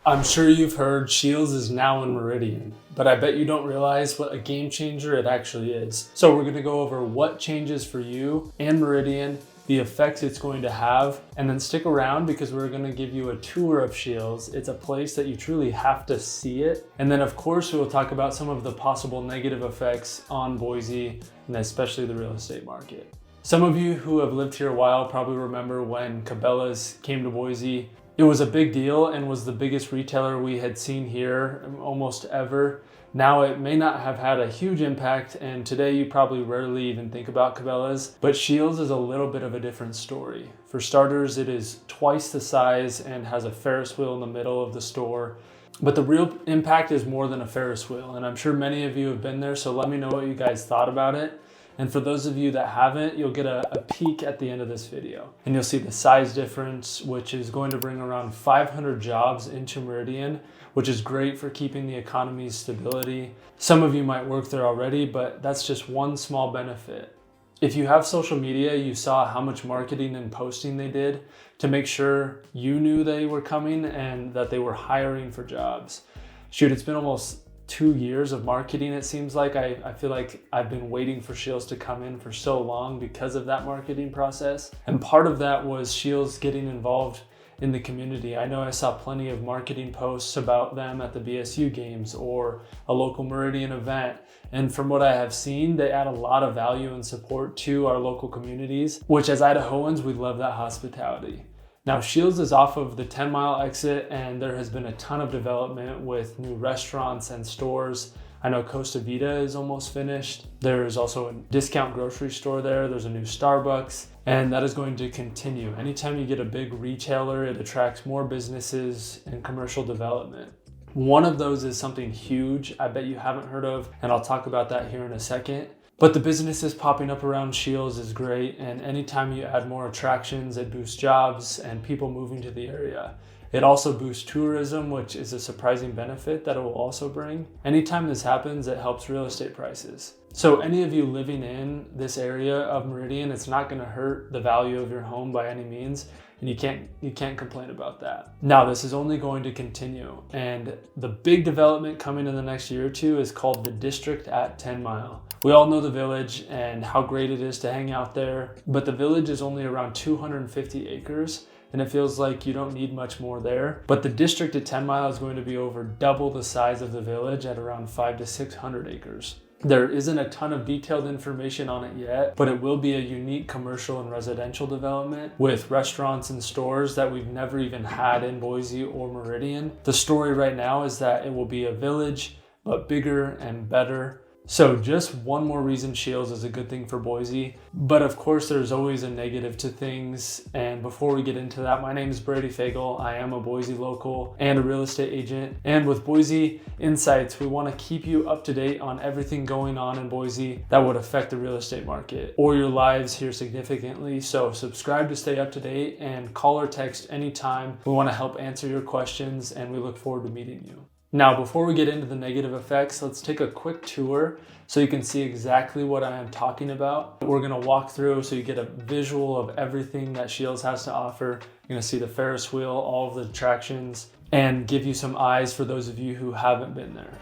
I'm sure you've heard Scheels is now in Meridian, but I bet you don't realize what a game changer it actually is. So we're going to go over what changes for you and Meridian, the effects it's going to have, and then stick around because we're going to give you a tour of Scheels. It's a place that you truly have to see it. And then of course, we'll talk about some of the possible negative effects on Boise and especially the real estate market. Some of you who have lived here a while probably remember when Cabela's came to Boise. It was a big deal and was the biggest retailer we had seen here almost ever. Now it may not have had a huge impact, and today you probably rarely even think about Cabela's, but Scheels is a little bit of a different story. For starters, it is twice the size and has a Ferris wheel in the middle of the store. But the real impact is more than a Ferris wheel, and I'm sure many of you have been there, so let me know what you guys thought about it. And for those of you that haven't, you'll get a peek at the end of this video. And you'll see the size difference, which is going to bring around 500 jobs into Meridian, which is great for keeping the economy's stability. Some of you might work there already, but that's just one small benefit. If you have social media, you saw how much marketing and posting they did to make sure you knew they were coming and that they were hiring for jobs. Shoot, it's been almost 2 years of marketing, it seems like. I feel like I've been waiting for Scheels to come in for so long because of that marketing process. And part of that was Scheels getting involved in the community. I know I saw plenty of marketing posts about them at the BSU games or a local Meridian event. And from what I have seen, they add a lot of value and support to our local communities, which as Idahoans, we love that hospitality. Now, Scheels is off of the 10-mile exit, and there has been a ton of development with new restaurants and stores. I know Costa Vida is almost finished. There's also a discount grocery store there. There's a new Starbucks, and that is going to continue. Anytime you get a big retailer, it attracts more businesses and commercial development. One of those is something huge I bet you haven't heard of, and I'll talk about that here in a second. But the businesses popping up around Scheels is great, and anytime you add more attractions, it boosts jobs and people moving to the area. It also boosts tourism, which is a surprising benefit that it will also bring. Anytime this happens, it helps real estate prices. So any of you living in this area of Meridian, it's not going to hurt the value of your home by any means, and you can't complain about that. Now, this is only going to continue, and the big development coming in the next year or two is called the District at 10 Mile. We all know the village and how great it is to hang out there, but the village is only around 250 acres, and it feels like you don't need much more there. But the district at 10 Mile is going to be over double the size of the village at around 500 to 600 acres. There isn't a ton of detailed information on it yet, but it will be a unique commercial and residential development with restaurants and stores that we've never even had in Boise or Meridian. The story right now is that it will be a village, but bigger and better. So just one more reason Scheels is a good thing for Boise, but of course there's always a negative to things. And before we get into that, my name is Brady Fagel. I am a Boise local and a real estate agent. And with Boise Insights, we want to keep you up to date on everything going on in Boise that would affect the real estate market or your lives here significantly. So subscribe to stay up to date and call or text anytime. We want to help answer your questions, and we look forward to meeting you. Now, before we get into the negative effects, let's take a quick tour so you can see exactly what I am talking about. We're gonna walk through so you get a visual of everything that Scheels has to offer. You're gonna see the Ferris wheel, all of the attractions, and give you some eyes for those of you who haven't been there.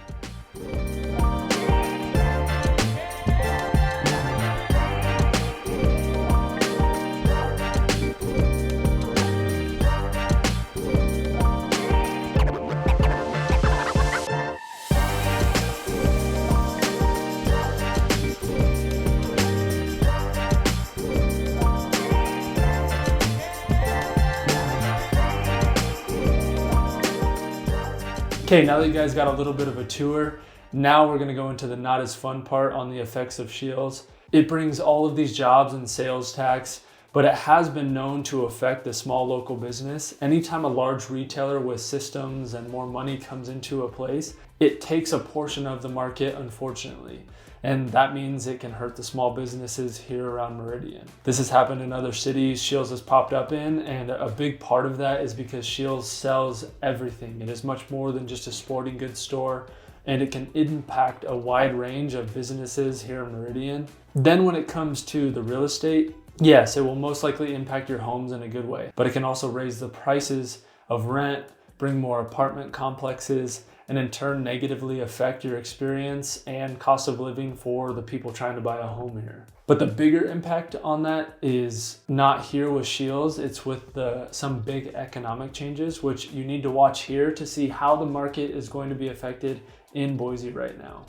Okay, now that you guys got a little bit of a tour, now we're gonna go into the not as fun part on the effects of Scheels. It brings all of these jobs and sales tax, but it has been known to affect the small local business. Anytime a large retailer with systems and more money comes into a place, it takes a portion of the market, unfortunately. And that means it can hurt the small businesses here around Meridian. This has happened in other cities Scheels has popped up in, and a big part of that is because Scheels sells everything. It is much more than just a sporting goods store, and it can impact a wide range of businesses here in Meridian. Then when it comes to the real estate, yes, it will most likely impact your homes in a good way, but it can also raise the prices of rent, bring more apartment complexes, and in turn negatively affect your experience and cost of living for the people trying to buy a home here. But the bigger impact on that is not here with Scheels, it's with some big economic changes, which you need to watch here to see how the market is going to be affected in Boise right now.